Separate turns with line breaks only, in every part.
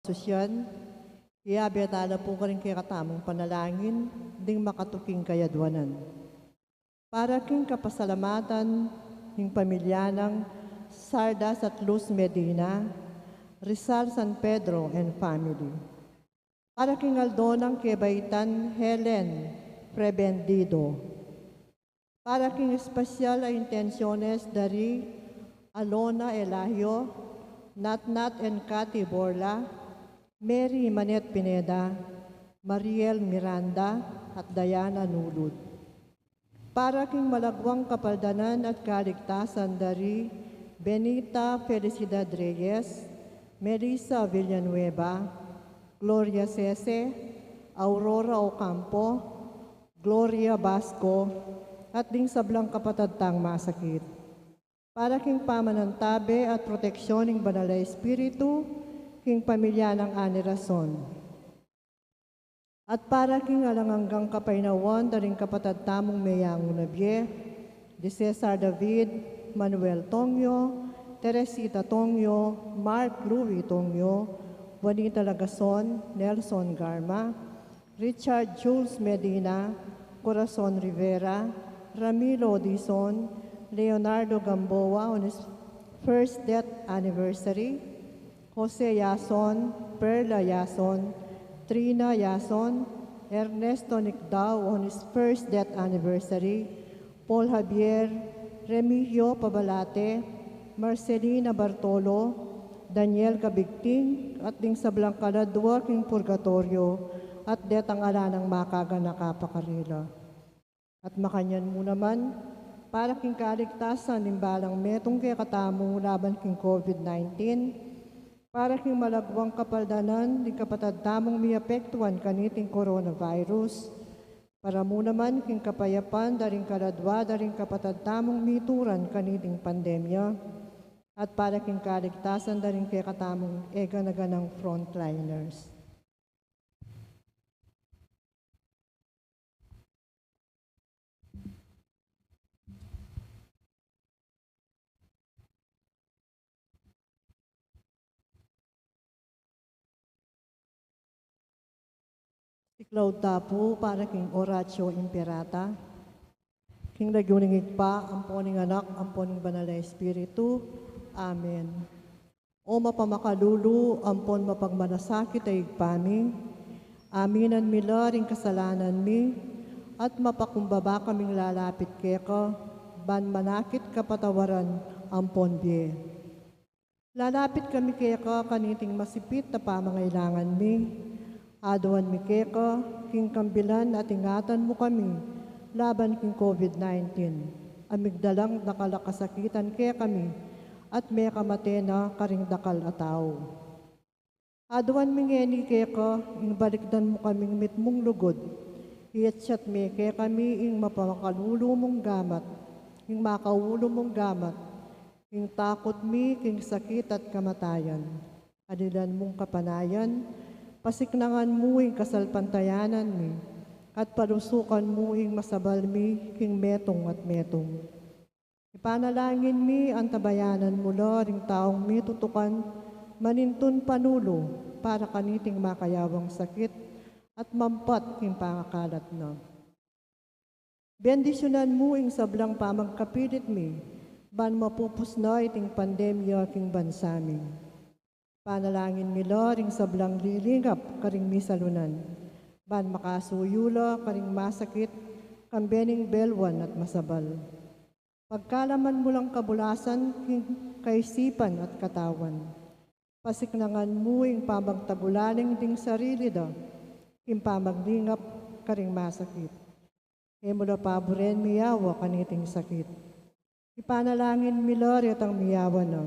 susyan, iabetala po ka rin kay katamong panalangin, ding makatuking kayadwanan. Para king kapasalamatan, ng pamilya ng Sardas at Luz Medina, Rizal San Pedro and family. Para king Aldonang Kebaitan Helen Prebendido. Para king espesyal a intenciones dari Alona Elahio, Natnat and Cathy Borla, Mary Manet Pineda, Mariel Miranda at Diana Nulud. Para king malagwang kapaldanan at kaligtasan dari Benita Felicidad Reyes, Melissa Villanueva, Gloria Cese, Aurora Ocampo, Gloria Basco, at ding sablang kapatadtang masakit. Para king pamanantabi at proteksyon ng banal na espiritu, king pamilya ng Anirason. At para king alanganggang kapainawan, daring kapatad tamong mayang unabye, de Cesar David, Manuel Tongyo, Teresita Tongyo, Mark Louis Tongyo, Juanita Lagason, Nelson Garma, Richard Jules Medina, Corazon Rivera, Ramilo Dizon, Leonardo Gamboa on his first death anniversary, Jose Yason, Perla Yason, Trina Yason, Ernesto Nicdao on his first death anniversary, Paul Javier, Remigio Pabalate, Marcelina Bartolo, Daniel Kabigting, at ding sablang kaladwa king purgatorio, at detang ala ng makaga nakapakarila. At makanyan mo naman, para king kaligtasan ng balang metong kay katamo laban king COVID-19, para king malagwang kapaldanan ng kapatad tamong miapektuan kaniting coronavirus, para mo naman king kapayapan daring kaladwa daring kapatad tamong mituran kaniting pandemya, at para king kaligtasan daring kay katamong eganaganang frontliners. Cloud tapo para king Horacio Imperata, king nagyuningig pa, amponing anak, amponing banal na espiritu. Amen. O mapamakalulu, ampon mapagmanasakit ay igpami, aminan mila ring kasalanan mi, at mapakumbaba kaming lalapit keka, ban manakit kapatawaran, ampon biye. Lalapit kami keka kaniting masipit na pamangailangan mi, aduan mi keka, king kambilan at ingatan mo kami, laban king COVID-19. Amigdalang nakalakasakitan kaya kami, at may kamate na karing dakal ataw. Aduan mi ngeni keka, ing balikdan mo kaming mitmong lugod, iyatsyat mi kaya kami ing mapamakalulu mong gamat, ing makaulo mong gamat, ing takot mi king sakit at kamatayan. Adilan mong kapanayan, pasiknangan mo ing kasalpantayanan mi, at palusukan mo ing masabal mi king metong at metong. Ipanalangin mi ang tabayanan mo ring taong mi tutukan, manintun panulo, para kaniting makayawang sakit, at mampat king pangakalat na. Bendisyonan mo ing sablang pamagkapilit mi, ban mapupusna iting pandemya king bansa mi. Panalangin mila ring sablang lilingap karing misalunan, ban makasuyula karing masakit, kambening belwan at masabal. Pagkalaman mo lang kabulasan, kaisipan at katawan. Pasiknangan mo ing pamagtabulaning ding sarili da, ing pamaglingap karing masakit. E mula paboren miyawa kaniting sakit. Ipanalangin mila rin ang miyawa na,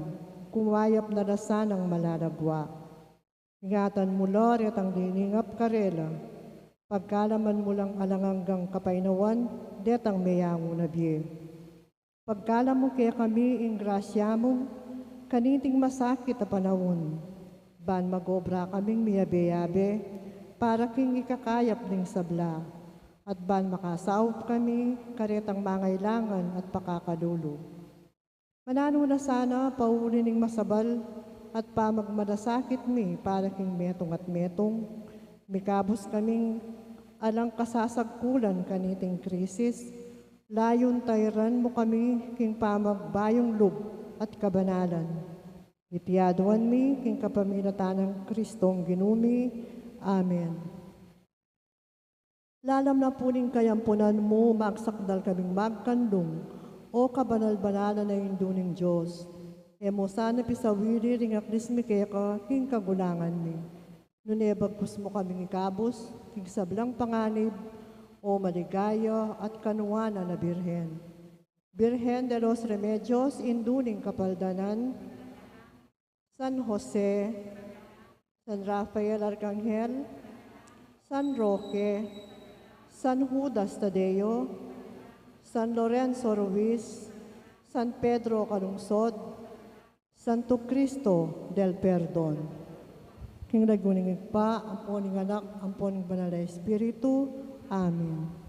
kumayap na rasan ang malalagwa. Ingatan mo loret ang liningap karela, pagkalaman mo lang alanganggang kapainawan, detang mayango na biye. Pagkala mo kaya kami ing grasya mo, kaniting masakit na panahon, ban magobra kaming miyabe-yabe, para king ikakayap ning sabla, at ban makasaup kami, karetang mangailangan at pakakalulo. Manano na sana, pauli ning masabal, at pamagmadasakit mi para king metong at metong, mikabos kaming alang kasasagkulan kaniting krisis, layon tayran mo kami king pamagbayong lub at kabanalan. Itiaduan mi king kapamilatan ng Kristong ginumi. Amen. Lalam na puning kayampunan mo, magsakdal kaming magkandong, o kabanal-banalan na induning Diyos. Emo sana pisawiri ring aklis mi kaya ka, king kagulangan mi. Nunebagkus mo kaming ikabos, king sablang panganib, o maligaya at kanuwana na Birhen. Birhen de los Remedios, induning kapaldanan, San Jose, San Rafael Arcangel, San Roque, San Judas Tadeo, San Lorenzo Ruiz, San Pedro Calungsod, Santo Cristo del Perdon. King naguning pa, amponing anak, amponing banal na Espiritu. Amen.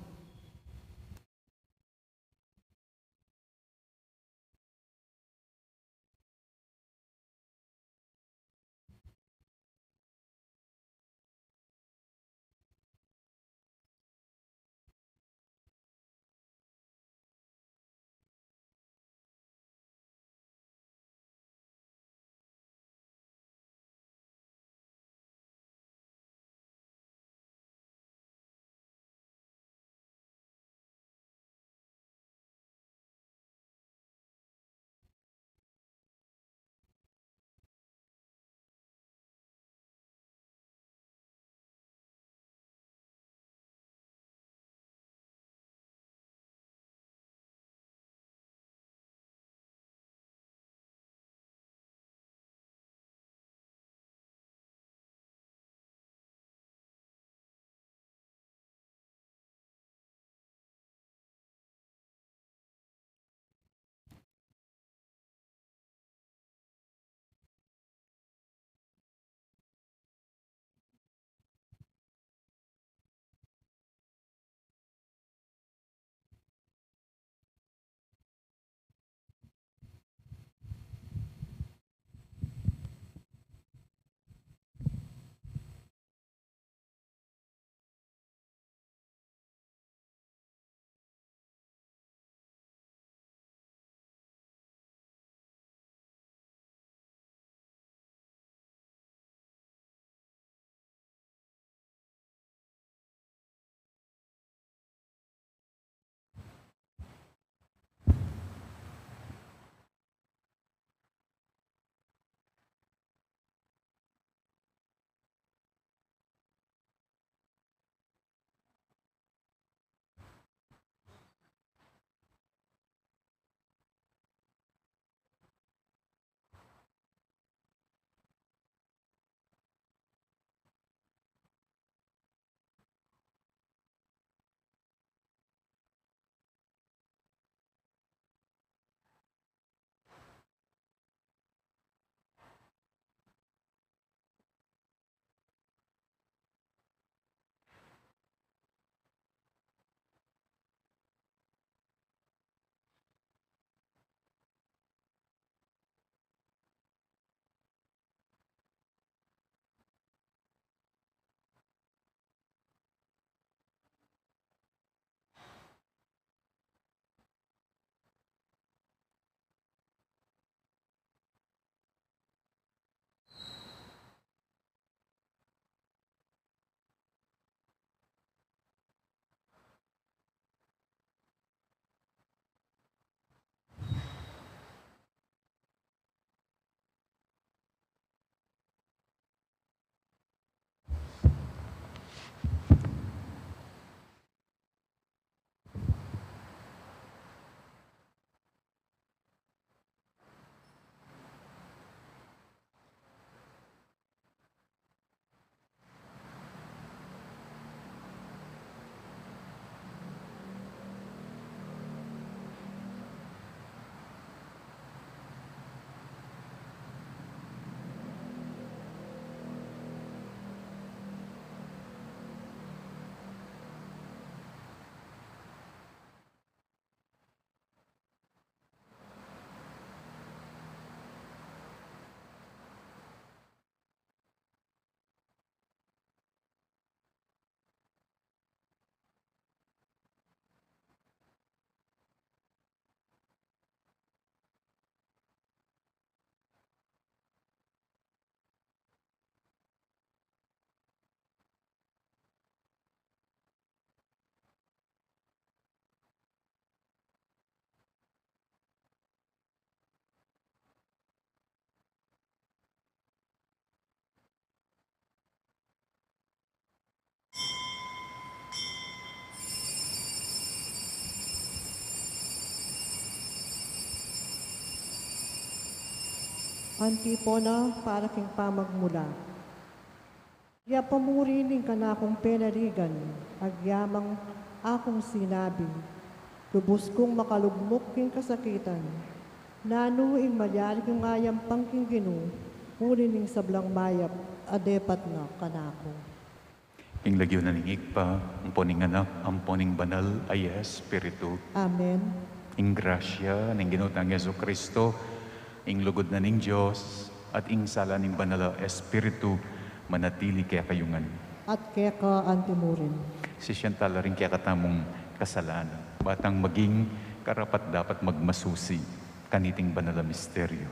Antipona para king pamagmula. Ya pamurining ka na akong penaligan, agyamang akong sinabi. Lubos kong makalugmok king kasakitan. Nanuing malyalik yung ayam pangking ginu, urining sablang mayap, adepat na kanako.
Ing lagyo na ning igpa, ang poning anak, ang poning banal ay Espiritu.
Amen.
Ing grasya, ning ginutang Yesu Kristo, ing lugod na ning Diyos, at ing sala ning banal na Espiritu, manatili kaya kayungan.
At kaya ka antimurin.
Si Siyantala rin kaya katamong kasalanan. Batang maging karapat dapat magmasusi kaniting banal na misteryo.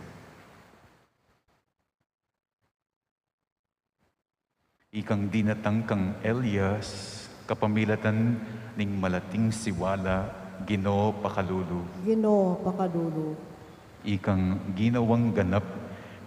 Ikang dinatang kang Elias, kapamilatan ning malating siwala, Ginoo pakalulu.
Ginoo pakadulo.
Ikang ginawang ganap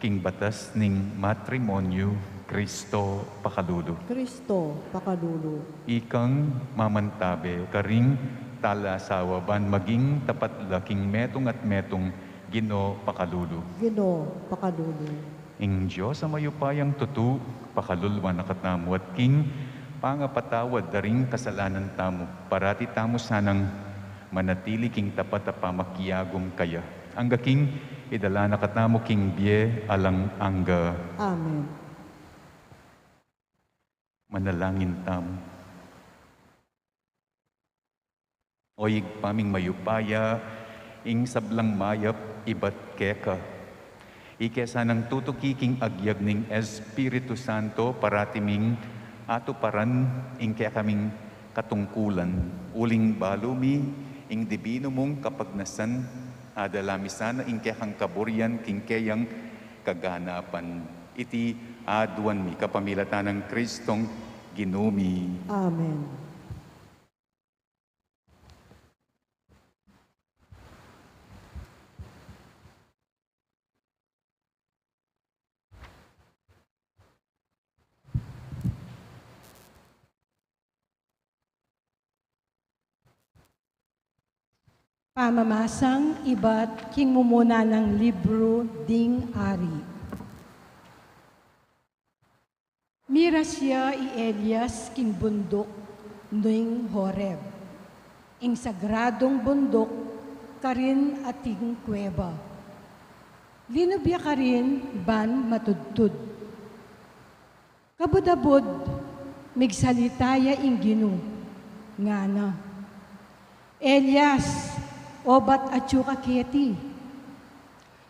king batas ning matrimonyo, Kristo pakalulu.
Kristo pakadulo.
Ikang mamantabe, karing talasawa ban maging tapat laking metong at metong Ginoo pakalulu.
Ginoo pakadulo.
Ing Diyos sa mayupayang tutu, pakalulwan nakatamu at king pangapatawad daring kasalanan tamo, parati tamo sanang manatili king tapat at pamakiyagom kaya. Angga king idala nakatamo king biye alang angga.
Amen.
Manalangin tamo. Oyig paming mayupaya, ing sablang mayap ibat keka. Ikesa ng tutukiking agyag ning Espiritu Santo paratiming ato paran ing kaya kaming katungkulan. Uling balumi ing dibino mong kapagnasan adalamisana ing kaya kang kaburyan king kayang kaganapan. Iti aduan mi kapamilatan ng Kristong ginumi.
Amen.
Pamamasang iba't kinmumuna ng libro ding ari. Mira siya i Elias king bundok ning Horeb. Ing sagradong bundok karin ating kuweba. Linubya karin ban matudtud. Kabudabod migsalitaya ing Ginu ngana. Elias, obat atyo kaketi.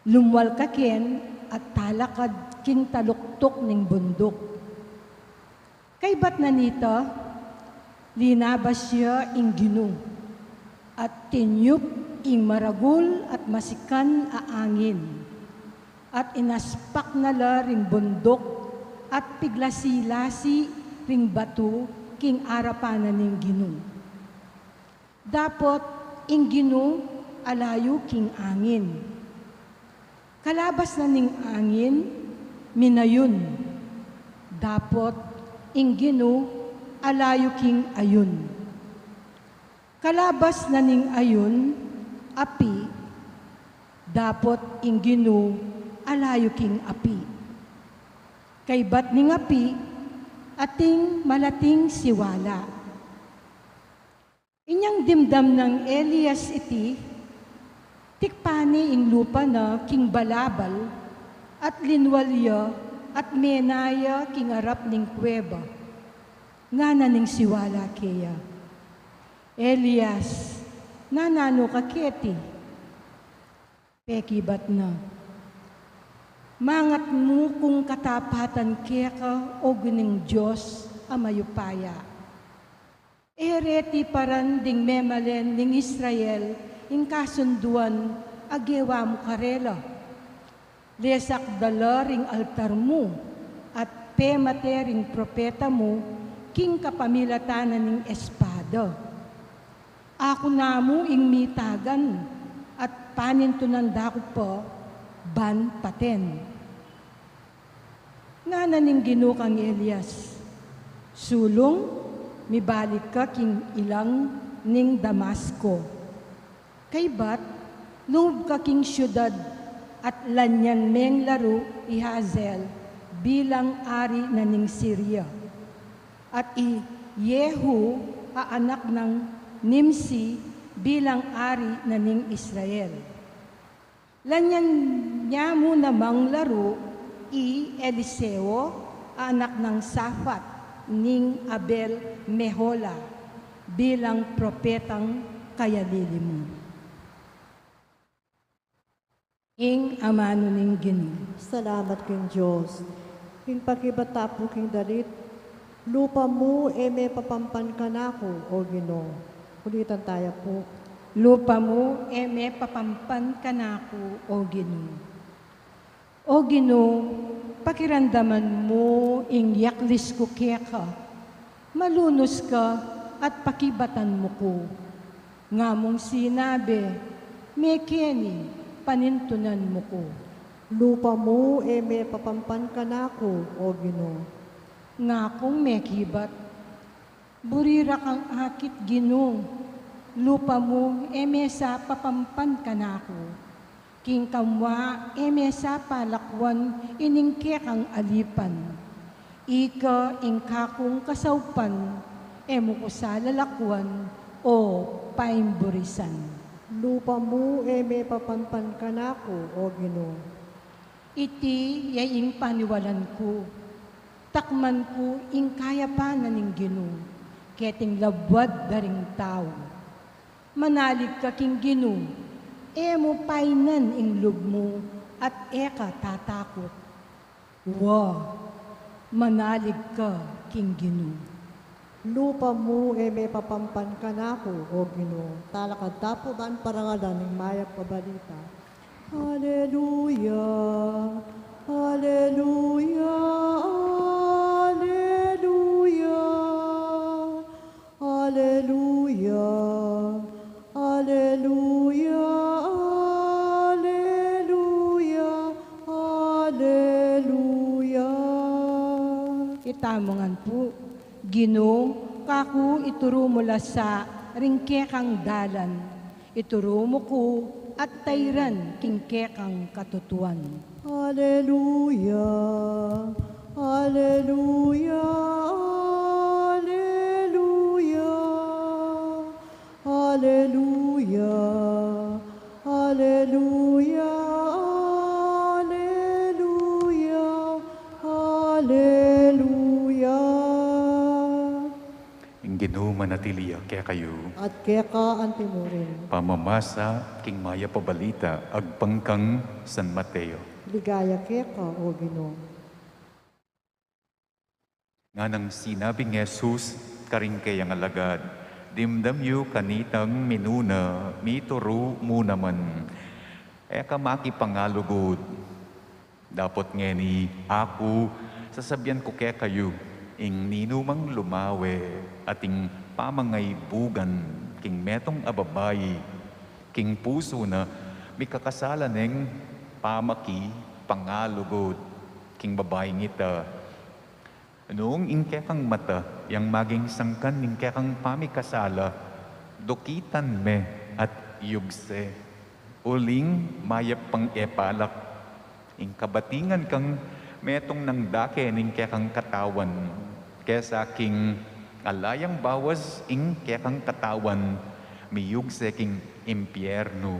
Lumwal kaken at talakad king taluktok ning bundok. Kay bat na nita, linabas siya ing Ginu at tinyup ing maragul at masikan a angin. At inaspak na la ring bundok at piglasi-lasi ring batu king arapanan ning Ginu. Dapot ing Ginu alayo king angin. Kalabas na ning angin, minayon. Dapot ing Ginu alayo king ayon. Kalabas na ning ayon, api. Dapot ing Ginu alayo king api. Kaybat ning api, ating malating siwala. Inyang dimdam ng Elias iti, tikpani ing lupa na king balabal, at linwalya at menaya king arap ning kuweba, nga na ning siwala kaya. Elias, nanano ka keti, peki bat na. Mangat mo kung katapatan kaya ka o guning Diyos amayupaya. Ereti paran ding memalen ning Israel ing kasunduan agewa mo karela. Lesak dala ring altar mo at pemate ring propeta mo king kapamilatanan ning espada. Ako na mo ing mitagan at panintunan dako po ban paten. Nga na ning Ginu kang Elias, sulong mibalik ka king ilang ning Damasco. Kay bat, loob ka king syudad, at lanyan meng laro Hazael bilang ari na ning Syria. At Yehu anak ng Nimsi bilang ari na ning Israel. Lanyan niya mo namang laro Eliseo anak ng Safat ning Abel Mehola bilang propetang kayalili mo. Ing amano ning Ginoo.
Salamat king Diyos. King pagkibatapo king dalit, lupa mo may papampan ka na ako, o Ginoo. Ulitan tayo po.
Lupa mo may papampan ka na ako, o Ginoo. O Ginoo, pakiramdaman mo ing yaklis ko keka, malunos ka at pakibatan mo ko. Nga mong sinabi, mekeni, panintunan mo ko.
Lupa mo may papampan ka na ako, o Ginoo.
Nga kong mekibat, burira kang akit Ginoo. Lupa mo may sa papampan ka na ako. King kamwa may sa palakwan iningke kang alipan. Ika ingkakong kasawpan mo ko sa lalakwan o paimburisan.
Lupa mo may papampan ka na ako, o Ginoo.
Iti yaing paniwalan ko, takman ko ing kaya pa na ning Ginoo, keting labwad daring tao. Manalig ka king Ginoo, mo painan ing lub mo at eka tatakot. Manalig ka king Ginoo.
Lupa mo may papampan ka na ako, o Ginoo. Talakad tapo daan parangalan ng mayap pabalita. Hallelujah, Hallelujah, Hallelujah, Hallelujah, Hallelujah, Hallelujah, Hallelujah.
Itamongan po, Ginoo, kaku ituro mo la sa ringke kang dalan. Ituro mo ko at tayran kingke kang katutuan.
Hallelujah, Hallelujah, Hallelujah, Hallelujah, Hallelujah, Hallelujah, Hallelujah.
Ing Ginoo manatiliya kaya kayo.
At keka antimurin.
Pamamasa king maya pabalita agpangkang San Mateo.
Ligaya keka, o Ginoo.
Nga nang sinabing Jesus karing kayang alagad, dimdam yu kanitang minuna, mituro mo naman. Eka makipangalugod. Dapat ngeni ako, sasabyan ko kaya kayo, ing ninumang lumawe, ating pamangay bugan, king metong ababay, king puso na, may kakasalan ng pamaki, pangalugod, king babae ngita. Noong ingkekang mata, yang maging sangkan ingkekang pamikasala, dokitan me at yugse. Uling mayap pang epalak, ing kabatingan kang metong nang dake ingkekang katawan, kesa king alayang bawas ingkekang katawan, miyugse king impyerno.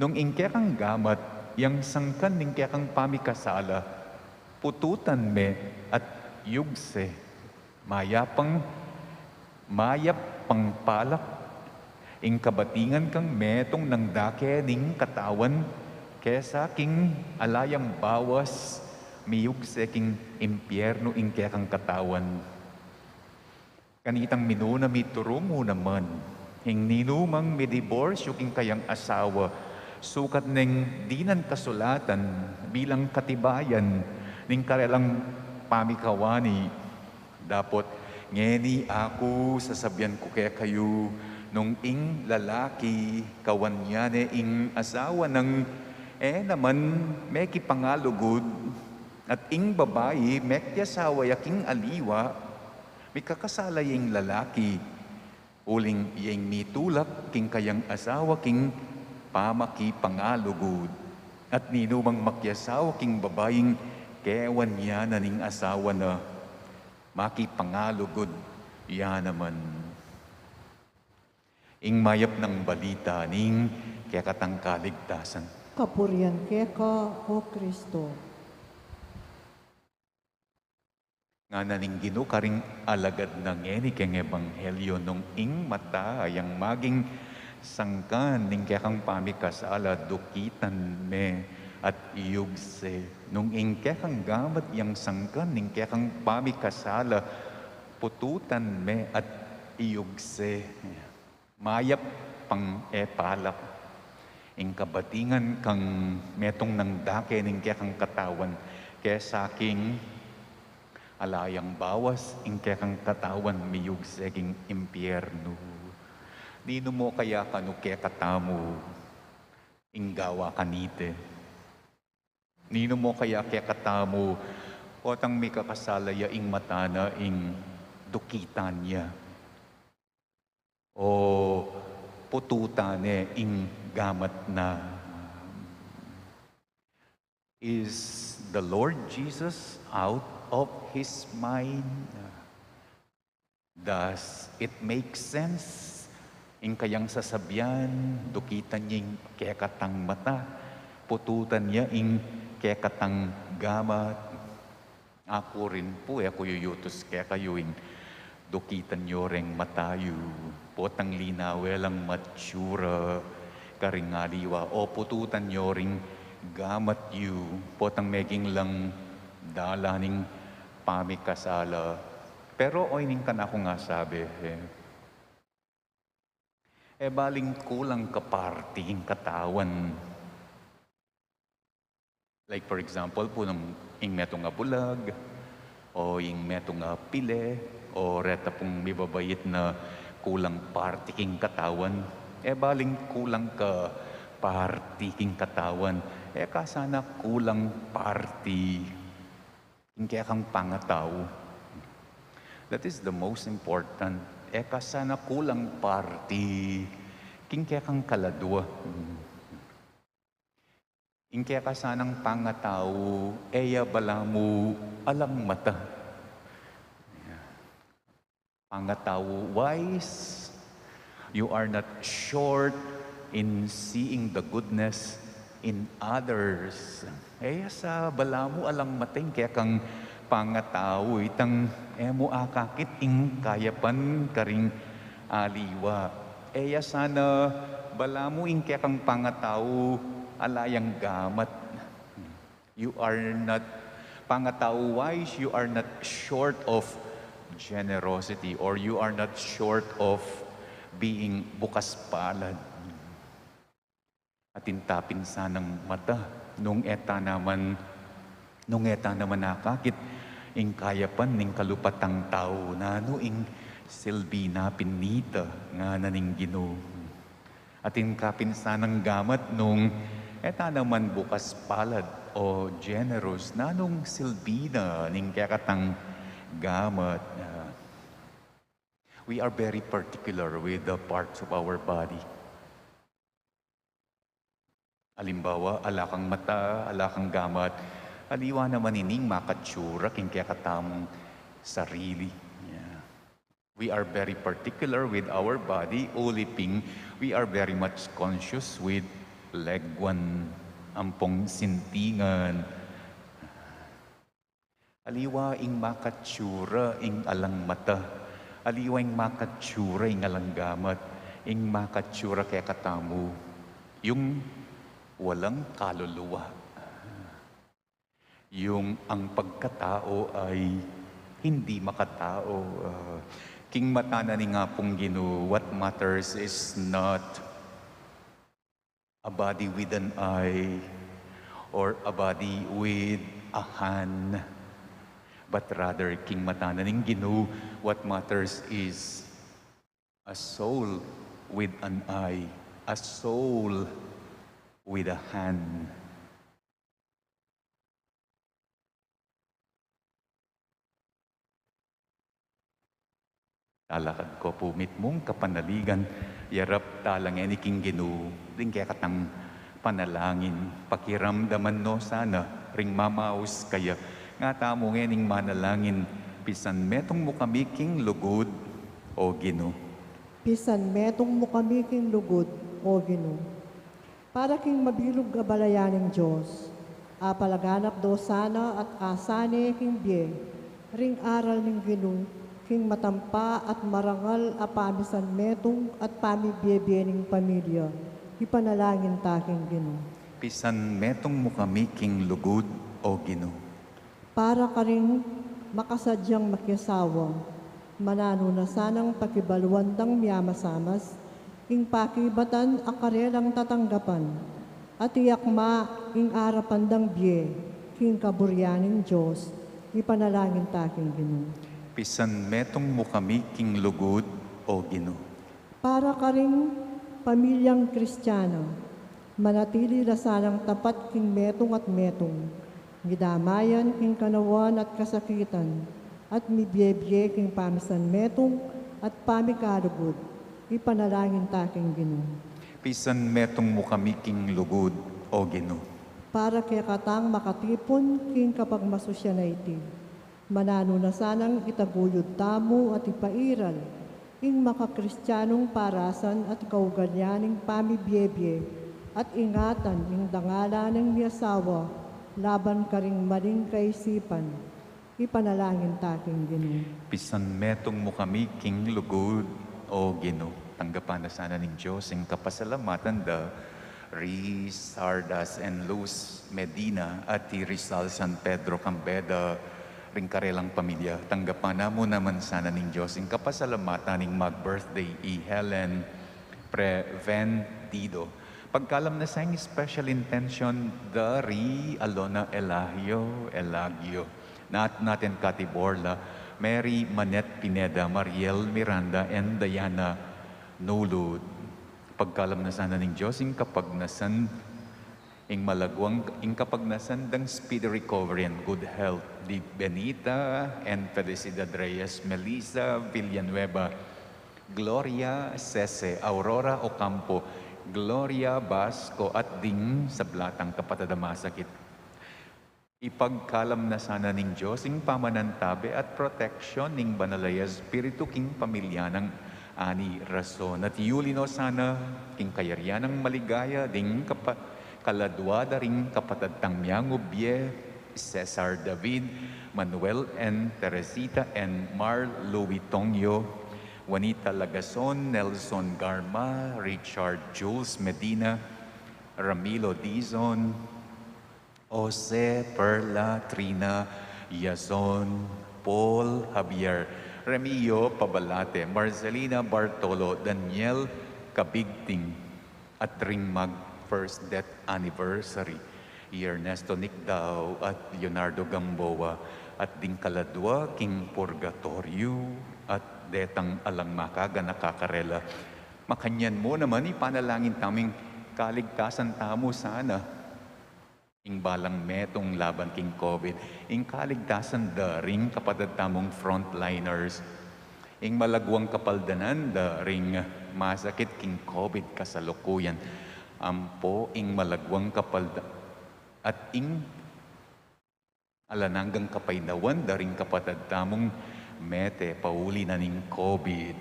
Nung ingkekang gamat, yang sangkan ingkekang pamikasala, pututan me at yugse, mayap pang palak, ing kabatingan kang metong nang dake ning katawan, kesa king alayang bawas, miyugse king impyerno ing kekang katawan. Kanitang minuna mituro mo naman, ing ninumang midiborsyo king kayang asawa, sukat neng dinan kasulatan bilang katibayan ning karelang pamikawani. Dapot ngeni ako sasabyan ko kaya kayo nung ing lalaki kawanyane ing asawa ng naman meki pangalugod at ing babayi meki asawa yaking aliwa may kakasala yung lalaki uling yung mitulak king kayang asawa king pamaki pangalugod At ninumang makyasaw king babaying kewan niya na ning asawa na makipangalugod ya naman. Ing mayap ng balita ning kaya katang kaligtasan.
Kapurian keka, O Kristo.
Nga naning ginukaring alagad ng eni keng ebanghelyo nung ing mata ayang maging sangkan ning kekang pamikasala dukitan me at iyugse. Nung ing kekang gamat yang sangkan ning kekang pamikasala pututan me at iyugse. Mayap pang epalak. Ing kabatingan kang metong ng dake ning kekang katawan kaya saking alayang bawas ing kekang katawan miyug seging impyerno. Nino mo kaya kanu kekatamu ing gawa kanite. Nino mo kaya kekatamu otang may kakasalaya ing matana ing dukitan niya. O pututane ing gamat na. Is the Lord Jesus out of his mind? Does it make sense? Ing kayang sasabyan, dukitan niya ing kekatang mata, pututan niya ing kekatang gamat. Ako rin po, ako yuyutos kaya kayo ing dukitan niyo ring matayo, potang linawelang matsura, karingaliwa, o pututan niyo ring gamat yu, potang meging lang dalaning pamikasala. Pero oining ka na ako nga sabi, baling kulang kaparting katawan. Like for example po, nung ing meto nga bulag, o ing meto nga pile, o reta pong mibabayit na kulang partiking katawan, baling kulang ka partiking katawan, kasana kulang party, ing kaya kang pangataw. That is the most important. Kasana kulang party, king kaya kang kaladwa. Ing kaya kasanang pangataw, eya bala mo alang mata. Pangataw wise, you are not short in seeing the goodness in others. Sa bala mo alang mating kaya kang pangataw, itang mo akakit ing kayapan karing aliwa. Sana bala mo ing kaya kang pangataw, alayang gamat. You are not, pangataw wise, you are not short of generosity, or you are not short of being bukas palad. At intapin sanang mata, nung eta naman nakakit, ing kayapan ning kalupatang tao na ing silbi na pinita nga naning Ginoo. At inkapin sanang gamat nung eta naman bukas palad o generous na nung silbi na ning kakatang gamat. We are very particular with the parts of our body. Alimbawa, alakang mata, alakang gamat, aliwa naman ining makatsura king kakatamong sarili. We are very particular with our body, uliping, we are very much conscious with legwan, ampong sintingan. Aliwa ing makatsura ing alang mata, aliwa ing makatsura ing alang gamat, ing makatsura kaya katamu, yung walang kaluluwa. Yung ang pagkatao ay hindi makatao. King matana ni nga pong Ginoo, what matters is not a body with an eye or a body with a hand, but rather, king matana ning Ginoo, what matters is a soul with an eye, a soul with a hand. Talakad ko pumit mong kapanaligan, yarap talang eniking Ginoo, din kaya katang panalangin. Pakiramdaman no sana, ring mamaos kaya. Nga tamo ngening manalangin, pisan metong mo kami king lugod o Ginoo.
Pisan metong mo kami king lugod, o Ginoo. Para king mabilog abalayaning Diyos, apalaganap do sana at asane king biye, ring aral ning Ginoo, king matampa at marangal a pamisan metong at pamibiyebye ning pamilya, ipanalangin taking Ginoo.
Pisan metong mo kami king lugod o Ginoo.
Para ka ring makasadyang makiasawa, manano na sanang pakibaluandang miyamasamas, ing pakibatan akarelang tatanggapan, at iyakma ing arapandang biye, king kaburyaning Diyos, ipanalangin taking Ginoo.
Pisan metong mo kami king lugod o Ginoo.
Para ka ring pamilyang Kristiyana, manatili na sanang tapat king metong at metong, gidamayan king kanawan at kasakitan, at mibiyebye king pamisan metong at pamikalugod, ipanalangin taking Ginoo.
Pisan metong mo kami king lugod o Ginoo.
Para kay katang makatipon king kapag masusya na iti, manano na sanang itaguyod tamo at ipairal, ing makakristyanong parasan at kaugalyaning pamibiyebye, at ingatan ing dangala ng miyasawa, laban ka ring maling kaisipan, ipanalangin taking Ginoo.
Pisan metong mo kami king lugod o Ginoo. Tanggapan na sana ng Diyos ang kapasalamatan da Riz Sardas and Luz Medina at ti Rizal San Pedro Cambeda ring karelang pamilya. Tanggapan na mo naman sana ng Diyos ang kapasalamatan ng mag-birthday i Helen Preventido. Pagkalam na sa special intention dari Alona Elagio. Natin Kati Borla, Mary Manet Pineda, Mariel Miranda, and Diana Nulud. Pagkalam na sana ng Diyos, ing kapagnasan, ing malagwang, ing kapagnasan dang speedy recovery and good health. Di Benita and Felicidad Reyes, Melissa Villanueva, Gloria Sese, Aurora Ocampo, Gloria Basco at ding sa blatang kapatid na masakit. Ipagkalam na sana ning Diyos ing pamanantabi at protection ning banalaya espiritu king pamilya ng ani rason. At yulino sana king kayaryan ng maligaya ding kaladwada ring kapatid tang Miangubye, Cesar David, Manuel and Teresita and Mar Louis Tongyo, Juanita Lagason, Nelson Garma, Richard Jules Medina, Ramilo Dizon, Jose Perla, Trina, Yazon, Paul Javier, Remio Pabalate, Marcelina Bartolo, Daniel Kabigting, at ring mag first death anniversary, Ernesto Nicdao at Leonardo Gamboa, at ding kaladwa king Purgatorio, at detang alang makaga nakakarela. Makanyan mo naman ipanalangin taming kaligtasan tamo sana. Ing balang metong laban king COVID, ing kaligtasan da ring kapatid tamong frontliners. Ing malagwang kapaldanan da ring masakit king COVID kasalukuyan. Ampo ing malagwang at ing alananggang kapaynawan da ring kapatid tamong mete pauli na ning COVID,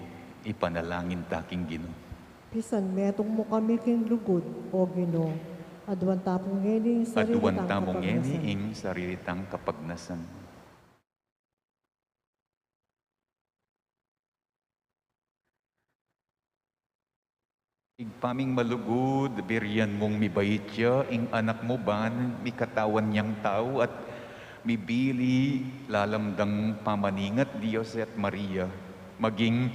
ipanalangin taking Ginoo.
Pisan metong mo kami king lugod, o Ginoo. Aduan tapong ngeni
Aduan tamong ngeni ing sarilitang kapagnasan. Igpaming malugod, biriyan mong mibayitya, ing anak mo ban, mikatawan niyang tao at mibili lalamdang pamaningat Diyos at Maria, maging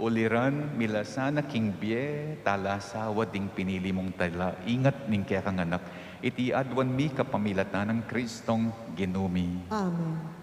uliran milasana king bie, talasawa ding pinili mong tala, ingat ning kaya kang anak, iti adwan mi kapamilatan ng Kristong ginumi.
Amen.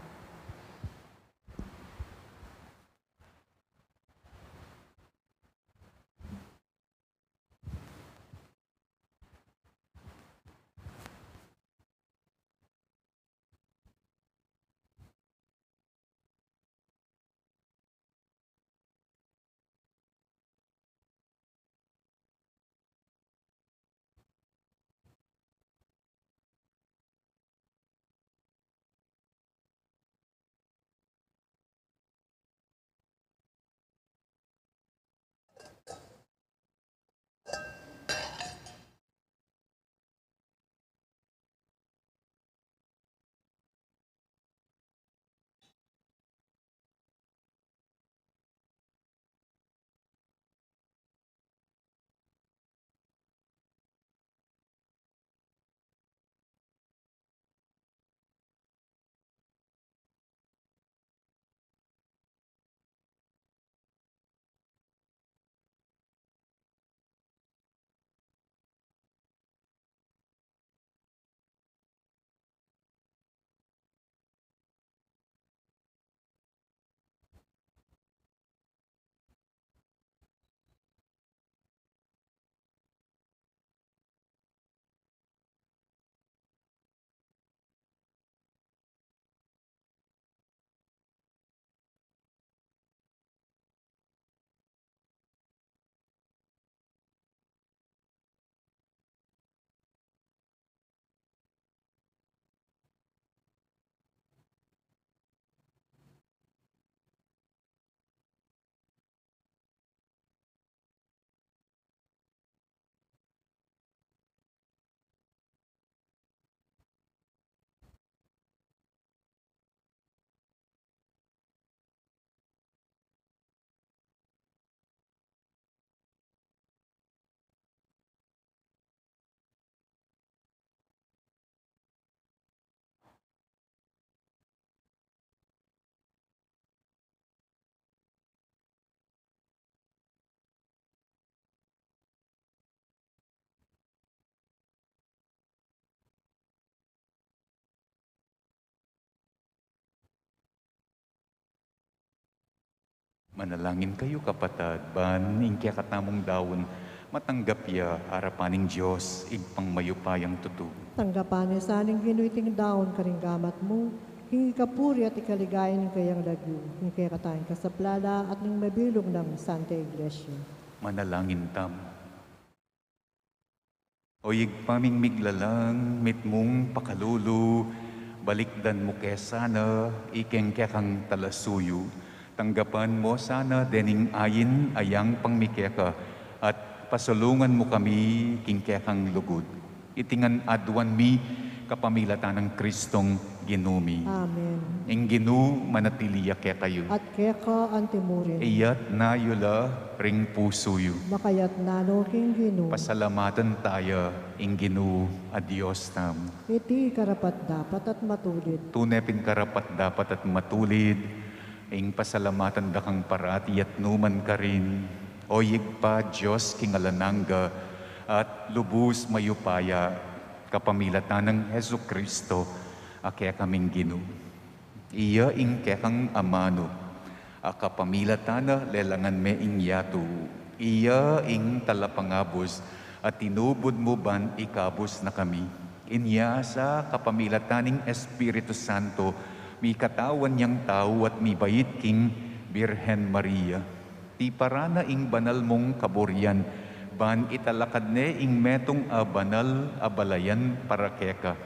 Manalangin kayo kapatad, ban ingkya katamong dawon, matanggap ya harapaning Diyos, igpang mayupayang tutu.
Tanggapan ni saning ginuiting daon karinggamat mo, hingi kapuri at ikaligayan ng kayang lagyo, hingi kaya katayin kasaplala at ng mabilog ng Santa Iglesia.
Manalangin tam. O igpaming miglalang, mitmong pakalulu, balikdan mo kaya sana, ikengkya kang talasuyo. Tanggapan mo sana dening ayin ayang pangmikeka, at pasulungan mo kami kingkya kang lugod. Itingan adwan mi kapamilatan ng Kristong ginumi.
Amen.
Ing ginu manatiliya kaya kayo.
At keka antimurin,
Iyat na yula ring pusuyo.
makayat nano king ginu,
Pasalamatan tayo, ing ginu a Diyos tam.
iti karapat dapat at matulid.
Tunepin karapat dapat at matulid, ing pasalamatan da kang parati at numan ka rin. O yigpa Diyos kingalananga at lubus mayupaya kapamilatan ng Hesu Kristo akya kaming ginu. Iya ing kekang amano, akapamilatana lelangan me ing yatu. Iya ing talapangabos at tinubod mo ban ikabos na kami. Inya sa kapamilataning Espiritu Santo, mi katawan niyang tao at mi bayit king Birhen Maria. Ti parana ing banal mong kaburyan, ban italakad ne ing metong a banal a balayan para keka.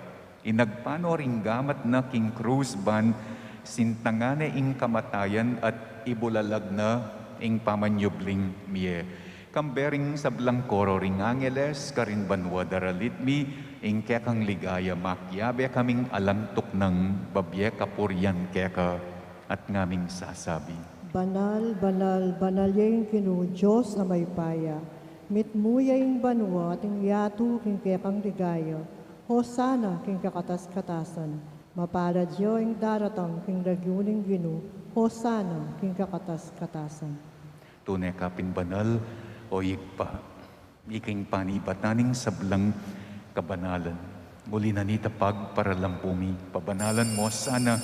Inagpano ring gamat na king krus ban sintangane ing kamatayan at ibulalag na ing pamanyubling miye. Kambering sablang koro ring angeles karin banwa daralitmi ing kekang ligaya makyabe kaming alantok ng babye kapuryan keka at ngaming sasabi.
Banal, banal, banal yung kinu, Diyos na may paya. Mitmuya yung banwa at yung yatu king kekang ligaya. Hosana king kakatas-katasan. Mapalad yung daratang king lagyuning ginu. Hosana king kakatas-katasan.
Tunay kapin banal o yigpa, iking panibataning sablang kabanalan. Muli na nitapag para lampumi, pabanalan mo sana,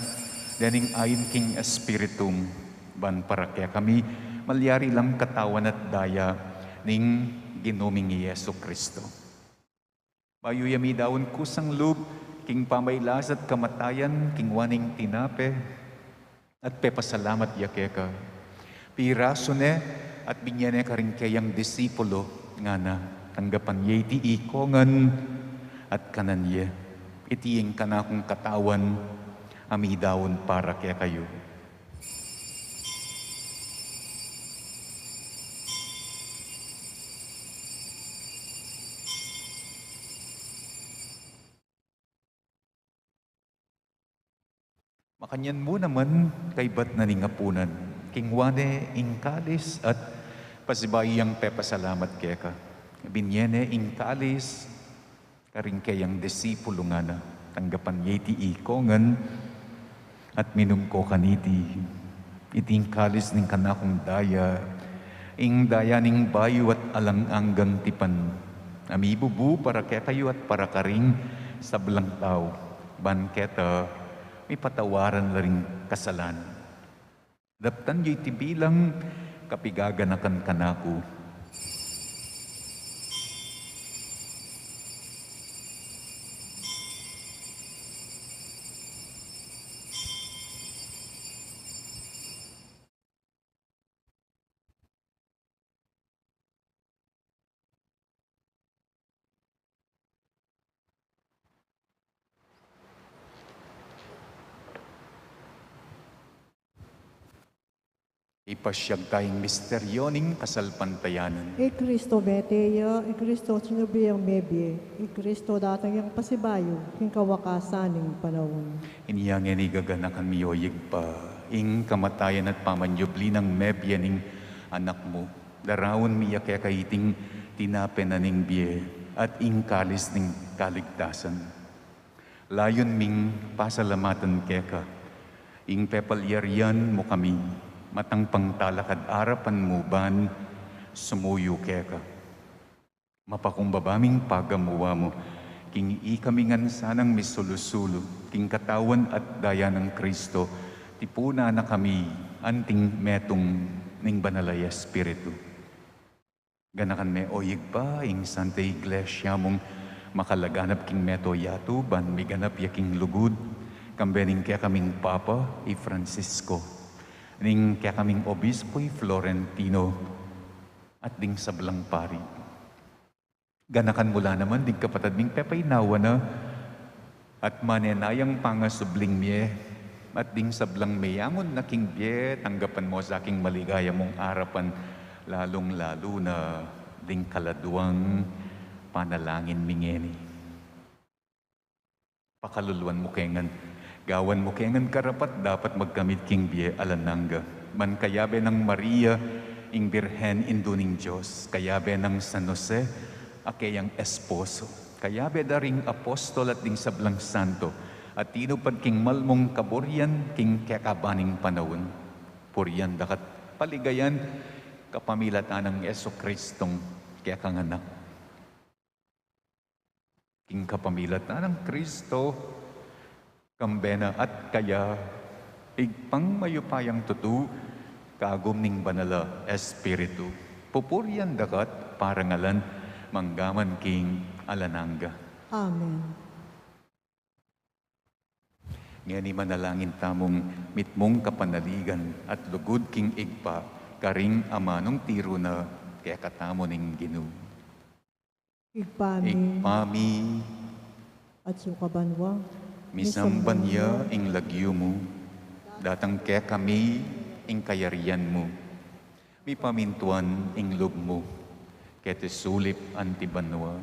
daning ayin king espiritum, ban para kaya kami, malyari lang katawan at daya, ning ginuming Yesu Kristo. Bayuyami daon kusang lub, king pamaylas at kamatayan, king waning tinape, at pepasalamat yakeka. Piraso ne, at binyane ka rin kayang disipulo, nga na, tanggapan ye iti ikongan, at kananye, itiyeng kanakong katawan, amidawon para kaya kayo. Makanyan mo naman kay bat na ningapunan, kingwane ingkalis at pasibayang pepasalamat keka. Binyene ingkalis, karing kayang disipulo nga na, tanggapan yeti ikongan, at minumko kaniti, iting kalis ning kanakong daya, ing daya ning bayo at alang-anggang tipan, amibubu para kaya kayo at para karing sablang tao, banketa, may patawaran na rin kasalan. Daptan yo'y tibilang kapigaganakan kanako. Ipasyag tayong misteryoning kasalpantayanan.
E Kristo meteya, e Kristo sinubiyang mebye, e Kristo datang yung pasibayo, king kawakasaning panahon.
Iniyang inigaganakan miyoyig pa, ing kamatayan at pamanyubli ng mebye ning anak mo. Darawon miya kaya kaiting tinape na ning biye, at ing kalis ning kaligtasan. Layon ming pasalamatan keka, ing pepalyarian mo kami, matang pangtalakad arapan mo ban, sumuyo keka. Mapakumbabaming pagamuwa mo, king ikamingan sanang misulusulo, king katawan at daya ng Kristo, tipuna na kami, anting metong ning banalay Espiritu. Ganakan me oyig pa, ing Santa Iglesia mong makalaganap king meto yatu, ban miganap yaking lugud, kambening kaya kaming Papa, i Francisco, ning kaya kaming Obispo, i Florentino, at ding sablang pari. Ganakan mula naman, ding kapatid ming pepay nawa na, at manenayang pangasubling miye, at ding sablang mayangon na king biye, tanggapan mo sa aking maligaya mong arapan, lalong-lalo na ding kaladuang panalangin mingeni. Pakaluluan mo kengan, gawan mo kengan karapat, dapat magkamit king biye alananga. Man kayabe ng Maria, ing Birhen induning Diyos, kayabe ng San Jose, akeyang esposo, kayabe daring apostol at ding sablang santo, at tinupad king malmong kaburyan, king kekabaning panawon. Puryan dakat paligayan, kapamilatan ng Yeso Kristong kekanganak. King kapamilatan ng Kristo, kambena at kaya, igpang mayupayang tutu, kagum ning banala Espiritu. Pupuryan dakat parangalan, manggaman king alananga.
Amen.
Ngani manalangin tamong mitmong kapanaligan at lugod king igpa, karing amanong tiro na kaya katamo ning Ginoo.
Igpami
Igpami,
at sukabanwa.
misambanya ing lagyo mo, datang kaya kami ing kayarian mo. Mi pamintuan ing lub mo, kaya tisulip antibanwa.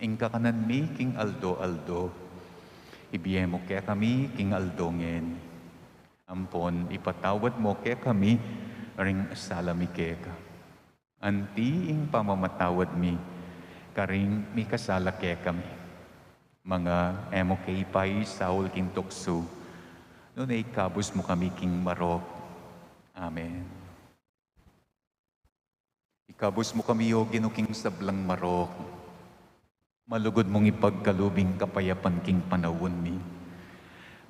Ing kakanan mi king aldo-aldo, ibiye mo kaya kami king aldongen. Ampon ipatawad mo kaya kami, ring salami kaya ka. Anti ing pamamatawad mi, karing mi kasala kaya kami. Mga emo kay pay saul king tukso, noon ay kabus mo kami king marok. Amen. Ikabus mo kami o ginuking sablang marok. Malugod mong ipagkalubing kapayapan king panawon mi.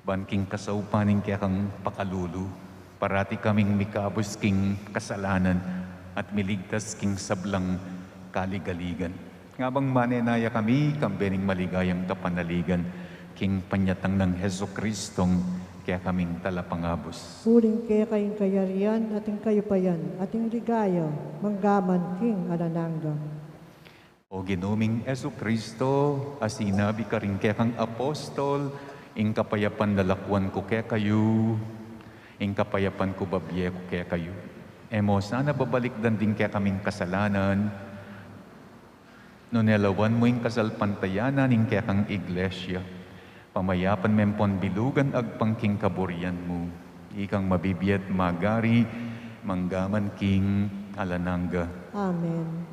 Ban king kasaupaning kaya kang pakalulu. Parati kaming mikabus king kasalanan at miligtas king sablang kaligaligan. Ngabang manenaya kami, kambening maligayang kapanaligan, king panyatang ng Heso Kristong, kaya kaming talapangabos.
Huling kaya kayong kayarian, ating kayupayan, ating ligaya, manggaman king alananga.
O ginuming Heso Kristo, asinabi ka rin kaya kang apostol, ing kapayapan lalakwan ko kaya kayo, ing kapayapan ko babye ko kaya kayo. Emo, sana babalik din kaya kaming kasalanan, no nelawan mo ing kasalpantayanan ing kaya kang iglesia. Pamayapan mempon bilugan agpangking kaburyan mo. Ikang mabibiyat magari, manggaman king alananga.
Amen.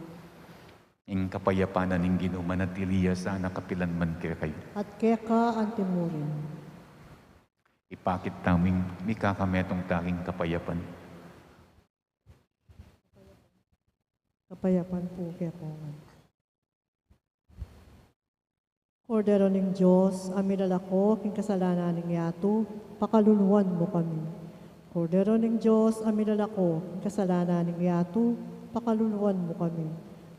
Ing kapayapanan ing ginuman at iliya sana kapilan man kaya kayo.
At kaya ka antimurin.
Ipakit taming mikakametong taking kapayapan.
Kapayapan po kaya po. Kordero ng Diyos, amin lalako, king kasalanan ng yato, pakaluluan mo kami. Kordero ng Diyos, amin lalako, king kasalanan ng yato, pakaluluan mo kami.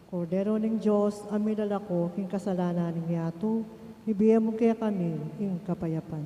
Kordero ng Diyos, amin lalako, king kasalanan ng yato, ibigay mo kaya kami, king kapayapan.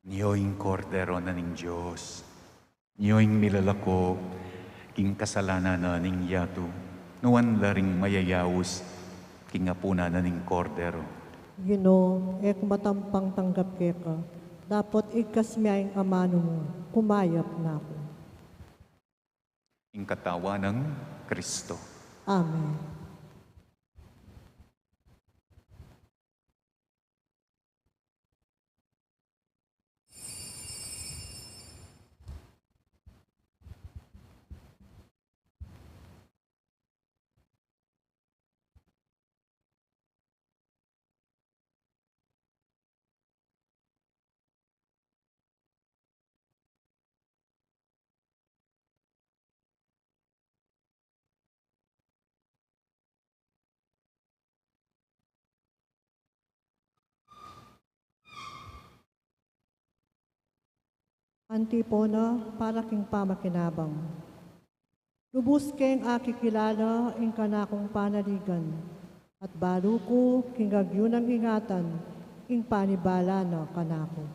Niyoing kordero na ning Diyos, niyoing milalako, king kasalanan na ning yato, nuwan laring mayayawos, king apuna na ning kordero.
Ginoo, ek matampang tanggap keka, dapat ikasmiyang amano mo, kumayap na ako.
Ing katawa ng Kristo.
Amen. Antipona, para king pamakinabang. Lubos keng akikilala ing kanakong panaligan, at balo ko king agyunang ingatan ing panibala na kanako.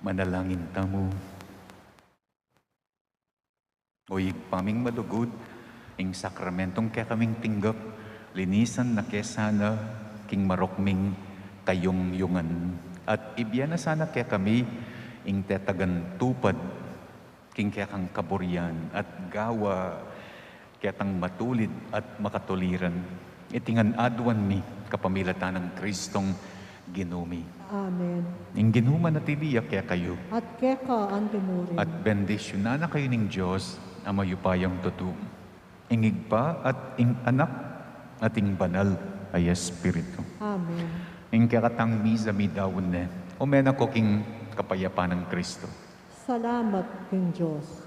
Manalangin tamo. Oy paming malugod, ing sakramentong kaya kaming tinggap, linisan na kesana, king marokming kayong yungan. At ibyan na sana kaya kami, ing tetagan tupad, king kaya kang kaburyan, at gawa, kaya tang matulid at makatuliran. Itingan adwan mi, kapamilatan ng Kristong ginumi.
Amen.
Ing ginuma na tiliyak kaya kayo.
At keka antimurin.
At bendisyonan na kayo ng Diyos, ang mayupayang tutu. Ingig pa at ing anak at ing banal ay Espiritu.
Amen.
Ing kakatang misa mi dawon ne, umena ko king kapayapaan ng Kristo.
Salamat king Diyos.